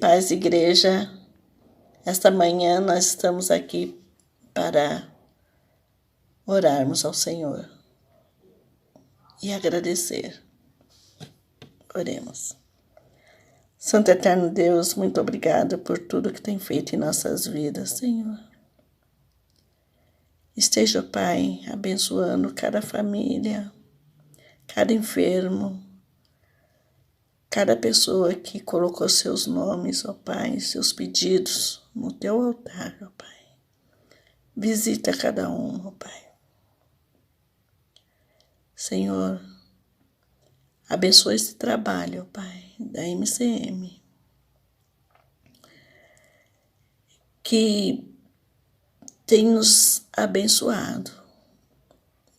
Paz, igreja, esta manhã nós estamos aqui para orarmos ao Senhor e agradecer. Oremos. Santo Eterno Deus, muito obrigado por tudo que tem feito em nossas vidas, Senhor. Esteja, Pai, abençoando cada família, cada enfermo, cada pessoa que colocou seus nomes, ó Pai, seus pedidos no teu altar, ó Pai. Visita cada um, ó Pai. Senhor, abençoa esse trabalho, ó Pai, da MCM, que tem nos abençoado,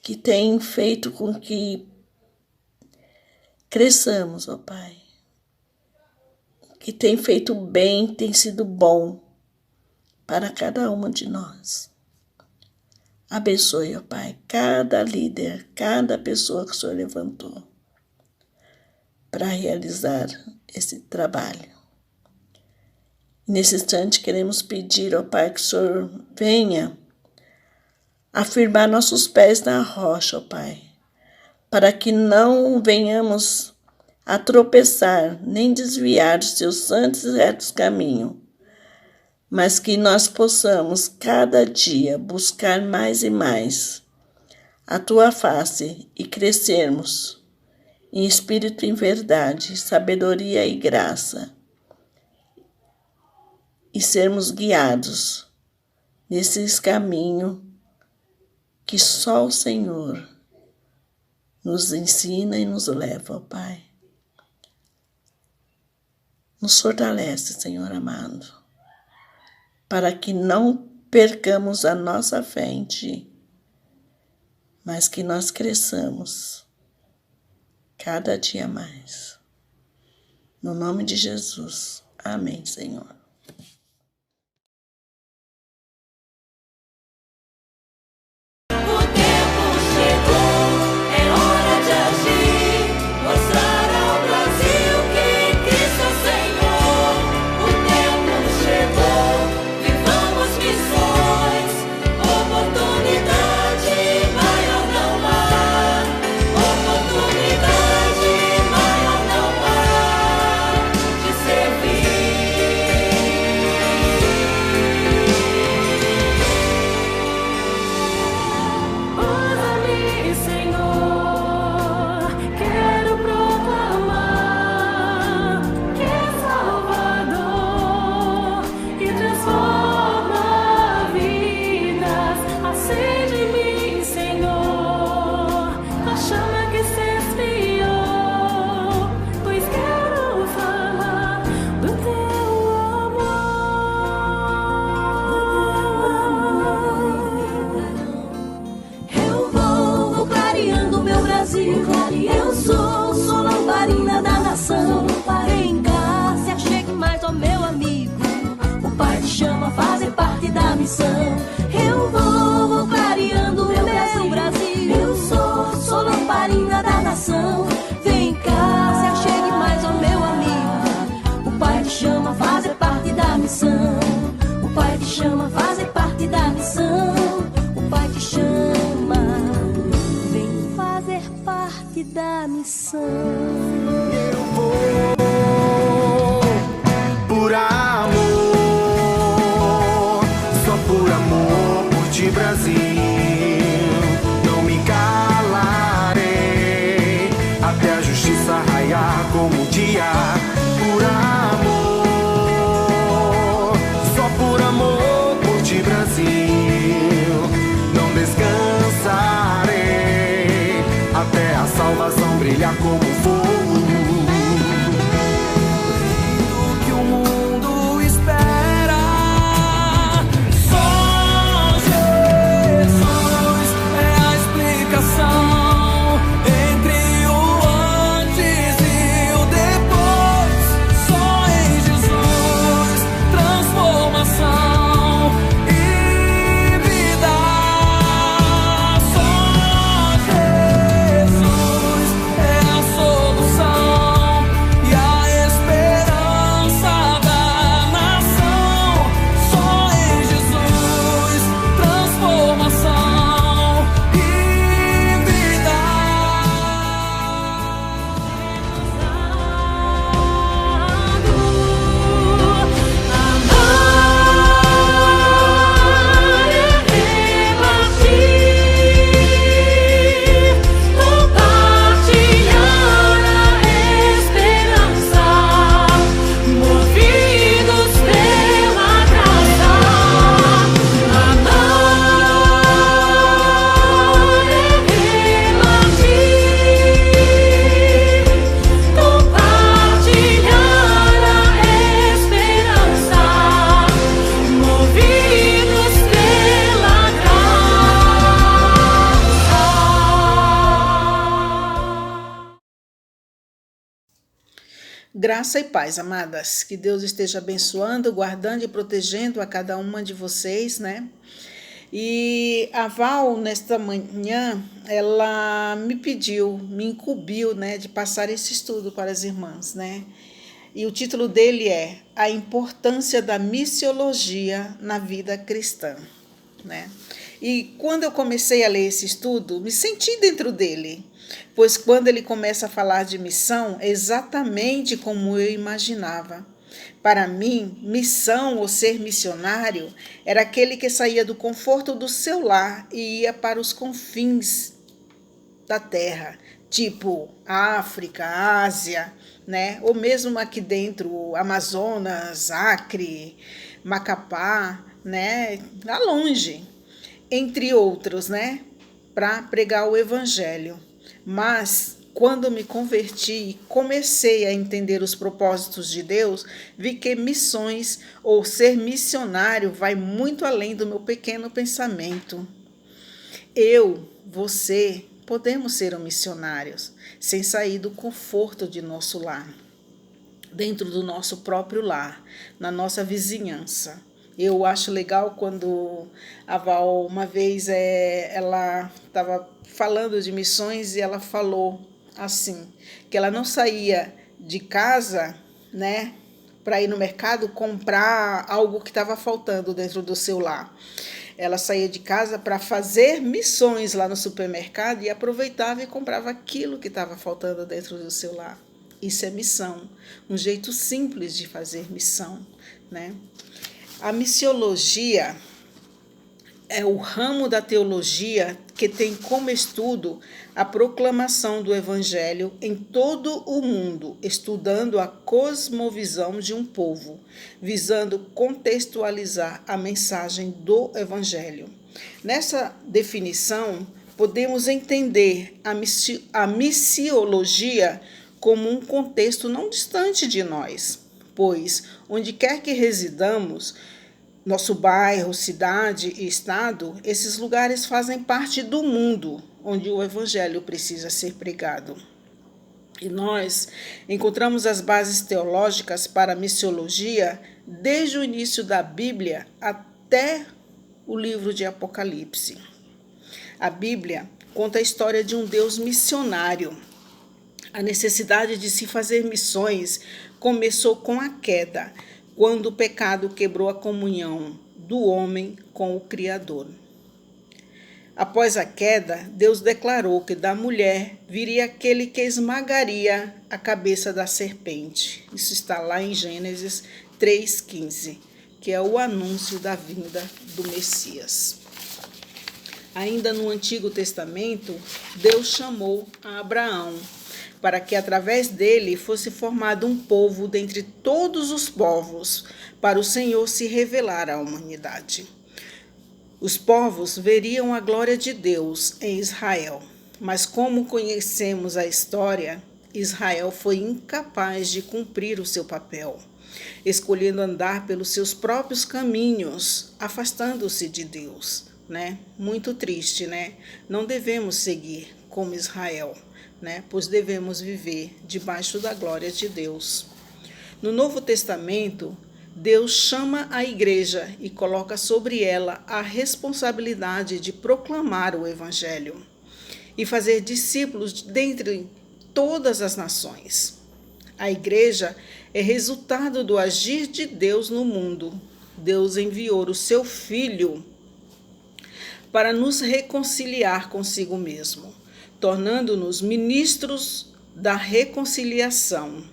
que tem feito com que cresçamos, ó Pai, que tem feito bem, tem sido bom para cada uma de nós. Abençoe, ó Pai, cada líder, cada pessoa que o Senhor levantou para realizar esse trabalho. Nesse instante queremos pedir, ó Pai, que o Senhor venha afirmar nossos pés na rocha, ó Pai, para que não venhamos a tropeçar, nem desviar dos seus santos e retos caminhos, mas que nós possamos cada dia buscar mais e mais a Tua face e crescermos em espírito e em verdade, sabedoria e graça, e sermos guiados nesses caminhos que só o Senhor nos ensina e nos leva, ó Pai. Nos fortalece, Senhor amado, para que não percamos a nossa fé em Ti, mas que nós cresçamos cada dia mais. No nome de Jesus. Amém, Senhor. Eu sou lamparina da nação. Vem cá, se achegue mais ao meu amigo. O Pai te chama a fazer parte da missão. Eu vou clareando o meu Brasil. Eu sou lamparina da nação. Vem cá, se achegue mais ao meu amigo. O Pai te chama a fazer parte da missão. O Pai te chama a fazer parte da missão. O Pai te chama, vem fazer parte da missão. Eu vou por amor, só por amor por ti, Brasil. Não me calarei até a justiça raiar como o dia. Por amor, só por amor por ti, Brasil. Não descansarei até a salvação brilhar como fogo. Graça e paz, amadas. Que Deus esteja abençoando, guardando e protegendo a cada uma de vocês, né? E a Val, nesta manhã, ela me pediu, me incumbiu, né, de passar esse estudo para as irmãs, né? E o título dele é A Importância da Missiologia na Vida Cristã, né? E quando eu comecei a ler esse estudo, me senti dentro dele, pois quando ele começa a falar de missão, é exatamente como eu imaginava. Para mim, missão ou ser missionário era aquele que saía do conforto do seu lar e ia para os confins da terra, tipo África, Ásia, né? Ou mesmo aqui dentro, Amazonas, Acre, Macapá, né? Lá longe, entre outros, né? Para pregar o evangelho. Mas quando me converti e comecei a entender os propósitos de Deus, vi que missões ou ser missionário vai muito além do meu pequeno pensamento. Eu, você, podemos ser missionários sem sair do conforto de nosso lar, dentro do nosso próprio lar, na nossa vizinhança. Eu acho legal quando a Val, uma vez, ela estava falando de missões e ela falou assim, que ela não saía de casa, né, para ir no mercado comprar algo que estava faltando dentro do seu lar. Ela saía de casa para fazer missões lá no supermercado e aproveitava e comprava aquilo que estava faltando dentro do seu lar. Isso é missão, um jeito simples de fazer missão, né? A missiologia é o ramo da teologia que tem como estudo a proclamação do evangelho em todo o mundo, estudando a cosmovisão de um povo, visando contextualizar a mensagem do evangelho. Nessa definição, podemos entender a missiologia como um contexto não distante de nós, pois onde quer que residamos, nosso bairro, cidade e estado, esses lugares fazem parte do mundo onde o evangelho precisa ser pregado. E nós encontramos as bases teológicas para a missiologia desde o início da Bíblia até o livro de Apocalipse. A Bíblia conta a história de um Deus missionário. A necessidade de se fazer missões começou com a queda, quando o pecado quebrou a comunhão do homem com o Criador. Após a queda, Deus declarou que da mulher viria aquele que esmagaria a cabeça da serpente. Isso está lá em Gênesis 3,15, que é o anúncio da vinda do Messias. Ainda no Antigo Testamento, Deus chamou a Abraão para que através dele fosse formado um povo dentre todos os povos, para o Senhor se revelar à humanidade. Os povos veriam a glória de Deus em Israel, mas como conhecemos a história, Israel foi incapaz de cumprir o seu papel, escolhendo andar pelos seus próprios caminhos, afastando-se de Deus, né? Muito triste, né? Não devemos seguir como Israel, né? Pois devemos viver debaixo da glória de Deus. No Novo Testamento, Deus chama a igreja e coloca sobre ela a responsabilidade de proclamar o evangelho e fazer discípulos dentre todas as nações. A igreja é resultado do agir de Deus no mundo. Deus enviou o seu Filho para nos reconciliar consigo mesmo, tornando-nos ministros da reconciliação.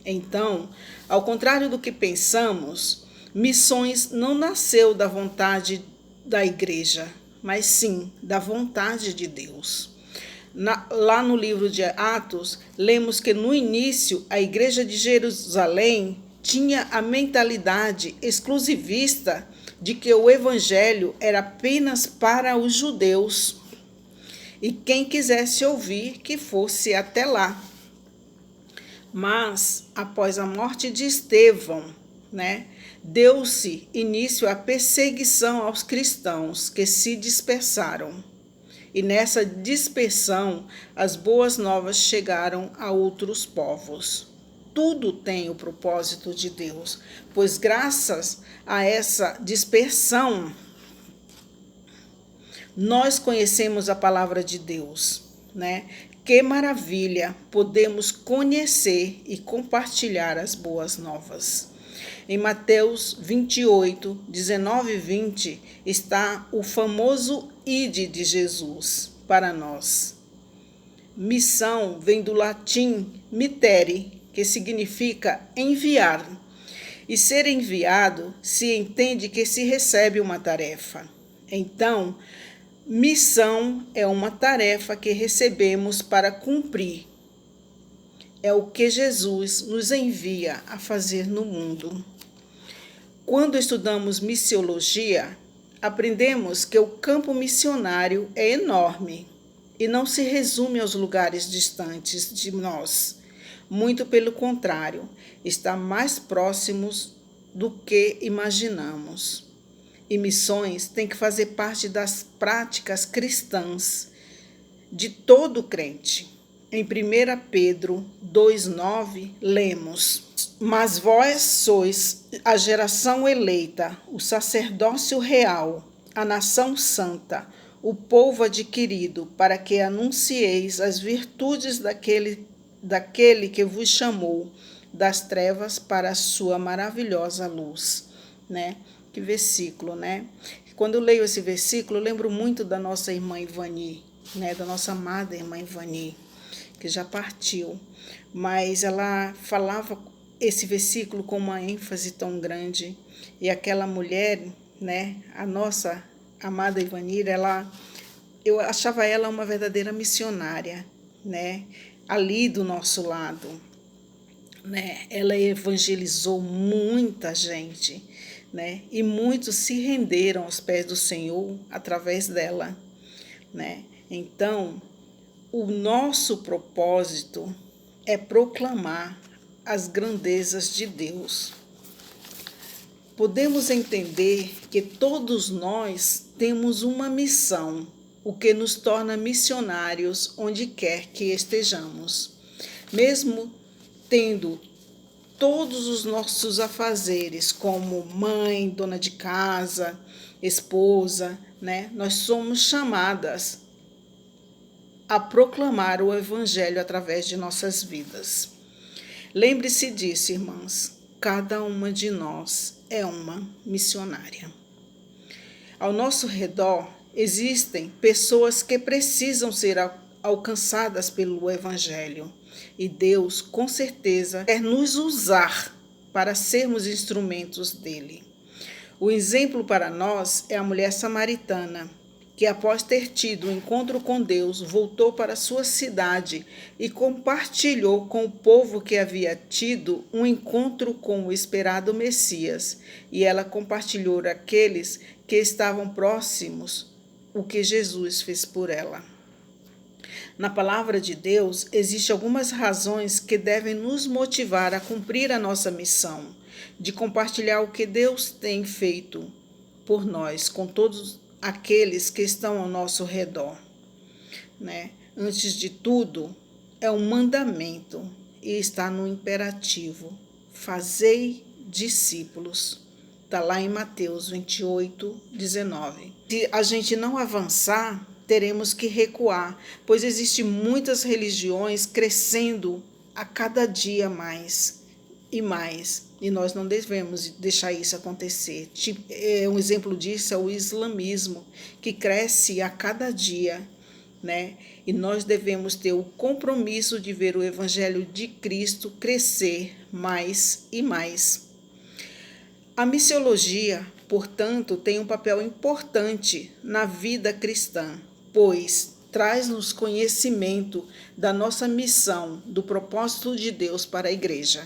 Então, ao contrário do que pensamos, missões não nasceu da vontade da igreja, mas sim da vontade de Deus. Lá no livro de Atos, lemos que no início a igreja de Jerusalém tinha a mentalidade exclusivista de que o evangelho era apenas para os judeus e quem quisesse ouvir que fosse até lá. Mas, após a morte de Estevão, né, deu-se início à perseguição aos cristãos que se dispersaram. E nessa dispersão, as boas novas chegaram a outros povos. tudo tem o propósito de Deus, pois graças a essa dispersão, nós conhecemos a palavra de Deus, né? Que maravilha podemos conhecer e compartilhar as boas novas. Em Mateus 28, 19 e 20, está o famoso ide de Jesus para nós. Missão vem do latim mittere, que significa enviar. E ser enviado se entende que se recebe uma tarefa. Então, missão é uma tarefa que recebemos para cumprir. É o que Jesus nos envia a fazer no mundo. Quando estudamos missiologia, aprendemos que o campo missionário é enorme e não se resume aos lugares distantes de nós. Muito pelo contrário, está mais próximos do que imaginamos. E missões têm que fazer parte das práticas cristãs de todo crente. Em 1 Pedro 2,9, lemos: Mas vós sois a geração eleita, o sacerdócio real, a nação santa, o povo adquirido, para que anuncieis as virtudes daquele que vos chamou das trevas para a sua maravilhosa luz. Né? Que versículo, né? Quando eu leio esse versículo, eu lembro muito da nossa irmã Ivani, né? Da nossa amada irmã Ivani, que já partiu. Mas ela falava esse versículo com uma ênfase tão grande. E aquela mulher, né? A nossa amada Ivanira, eu achava ela uma verdadeira missionária, né? Ali do nosso lado, né? Ela evangelizou muita gente, né? E muitos se renderam aos pés do Senhor através dela, né? Então, o nosso propósito é proclamar as grandezas de Deus. Podemos entender que todos nós temos uma missão, o que nos torna missionários onde quer que estejamos. Mesmo tendo todos os nossos afazeres, como mãe, dona de casa, esposa, né? Nós somos chamadas a proclamar o Evangelho através de nossas vidas. Lembre-se disso, irmãs, cada uma de nós é uma missionária. Ao nosso redor existem pessoas que precisam ser alcançadas pelo Evangelho. E Deus, com certeza, quer nos usar para sermos instrumentos dele. O exemplo para nós é a mulher samaritana, que após ter tido um encontro com Deus, voltou para sua cidade e compartilhou com o povo que havia tido um encontro com o esperado Messias. E ela compartilhou àqueles que estavam próximos o que Jesus fez por ela. Na palavra de Deus, existem algumas razões que devem nos motivar a cumprir a nossa missão, de compartilhar o que Deus tem feito por nós, com todos aqueles que estão ao nosso redor. Né? Antes de tudo, é um mandamento e está no imperativo: fazei discípulos. Está lá em Mateus 28, 19. Se a gente não avançar, teremos que recuar, pois existem muitas religiões crescendo a cada dia mais e mais, e nós não devemos deixar isso acontecer. Um exemplo disso é o islamismo, que cresce a cada dia, né? E nós devemos ter o compromisso de ver o Evangelho de Cristo crescer mais e mais. A missiologia, portanto, tem um papel importante na vida cristã, pois traz-nos conhecimento da nossa missão, do propósito de Deus para a igreja.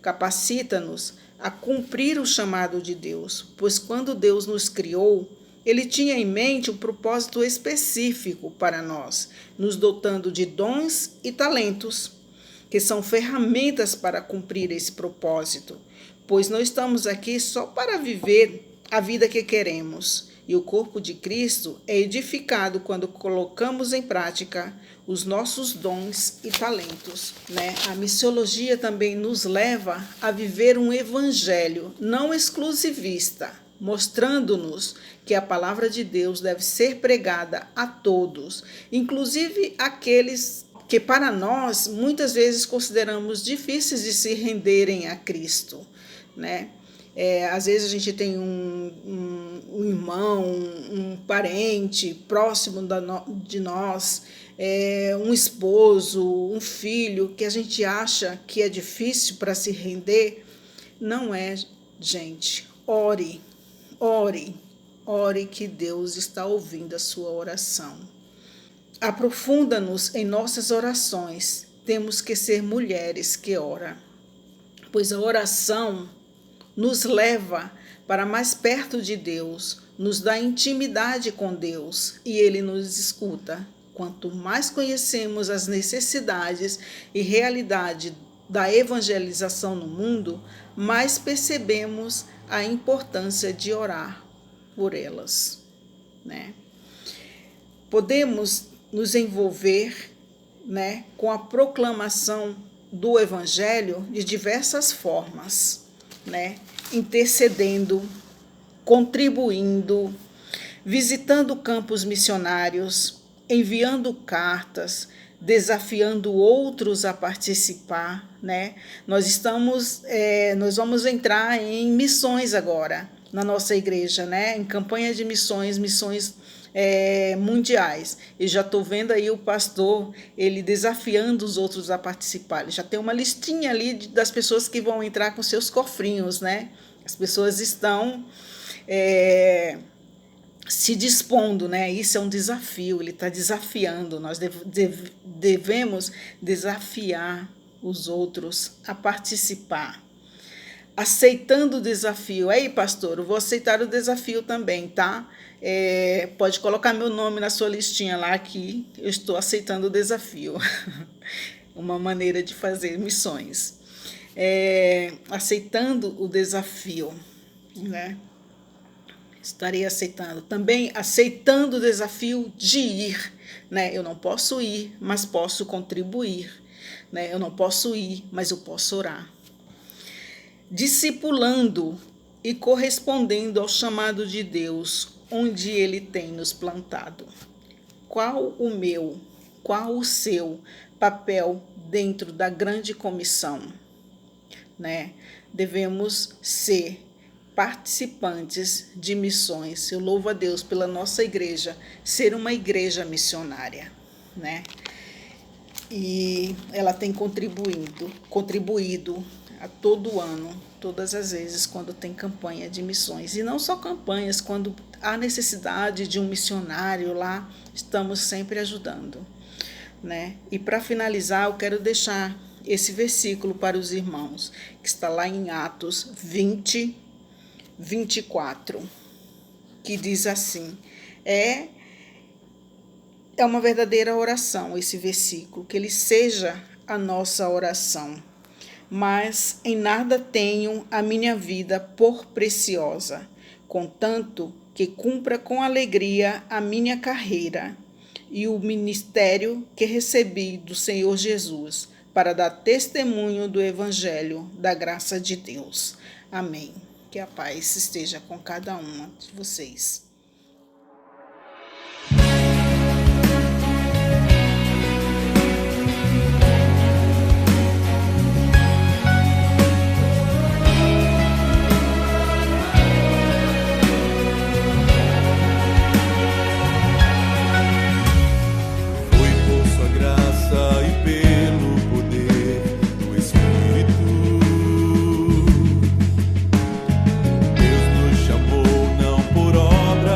Capacita-nos a cumprir o chamado de Deus, pois quando Deus nos criou, Ele tinha em mente um propósito específico para nós, nos dotando de dons e talentos, que são ferramentas para cumprir esse propósito, pois não estamos aqui só para viver a vida que queremos, E o corpo de Cristo é edificado quando colocamos em prática os nossos dons e talentos, né? A missiologia também nos leva a viver um evangelho não exclusivista, mostrando-nos que a palavra de Deus deve ser pregada a todos, inclusive aqueles que para nós muitas vezes consideramos difíceis de se renderem a Cristo, né? Às vezes a gente tem um irmão, um parente próximo de nós, um esposo, um filho, que a gente acha que é difícil para se render. Não é, gente. Ore, ore, ore que Deus está ouvindo a sua oração. Aprofunda-nos em nossas orações. Temos que ser mulheres que oram, pois a oração nos leva para mais perto de Deus, nos dá intimidade com Deus e Ele nos escuta. Quanto mais conhecemos as necessidades e realidade da evangelização no mundo, mais percebemos a importância de orar por elas, né? Podemos nos envolver, né, com a proclamação do Evangelho de diversas formas, né? Intercedendo, contribuindo, visitando campos missionários, enviando cartas, desafiando outros a participar, né? Nós vamos entrar em missões agora na nossa igreja, né? Em campanha de missões mundiais. E já estou vendo aí o pastor, ele desafiando os outros a participar. Ele já tem uma listinha ali das pessoas que vão entrar com seus cofrinhos, né? As pessoas estão se dispondo, né? Isso é um desafio, ele está desafiando. Nós devemos desafiar os outros a participar. Aceitando o desafio. Aí, pastor, eu vou aceitar o desafio também, tá? Pode colocar meu nome na sua listinha lá que eu estou aceitando o desafio. Uma maneira de fazer missões. Aceitando o desafio, né? Estarei aceitando. Também aceitando o desafio de ir, né? Eu não posso ir, mas posso contribuir, né? Eu não posso ir, mas eu posso orar. Discipulando e correspondendo ao chamado de Deus, onde Ele tem nos plantado. Qual o meu, qual o seu papel dentro da grande comissão, né? Devemos ser participantes de missões. Eu louvo a Deus pela nossa igreja ser uma igreja missionária, né? E ela tem contribuído a todo ano, todas as vezes quando tem campanha de missões. E não só campanhas, quando há necessidade de um missionário lá, estamos sempre ajudando, né? E para finalizar, eu quero deixar esse versículo para os irmãos, que está lá em Atos 20, 24, que diz assim, é uma verdadeira oração esse versículo, que ele seja a nossa oração. Mas em nada tenho a minha vida por preciosa, contanto que cumpra com alegria a minha carreira e o ministério que recebi do Senhor Jesus, para dar testemunho do Evangelho da graça de Deus. Amém. Que a paz esteja com cada uma de vocês. Por obra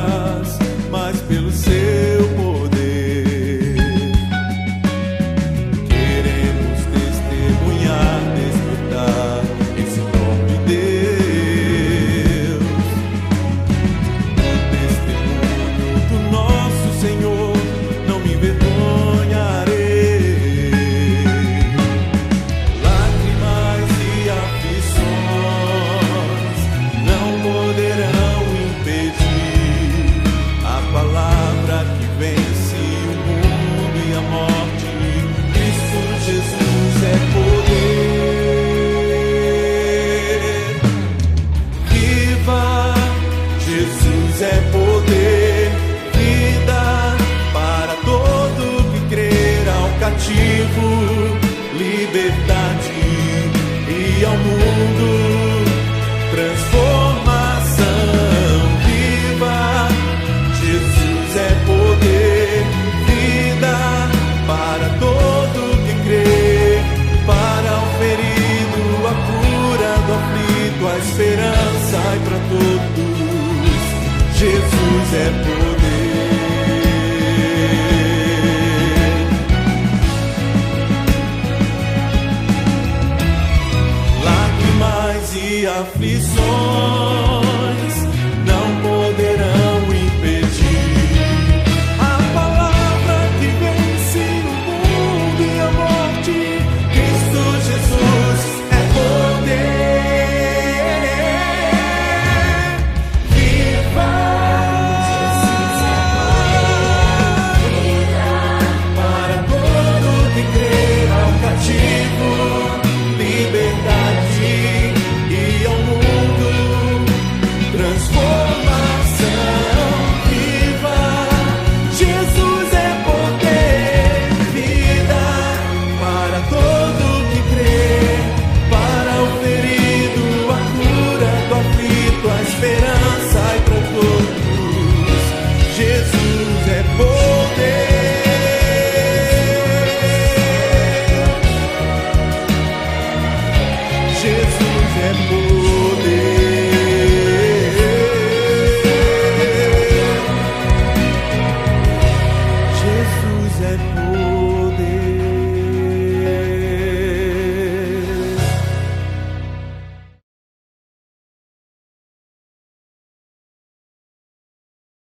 é poder. Lágrimas e aflições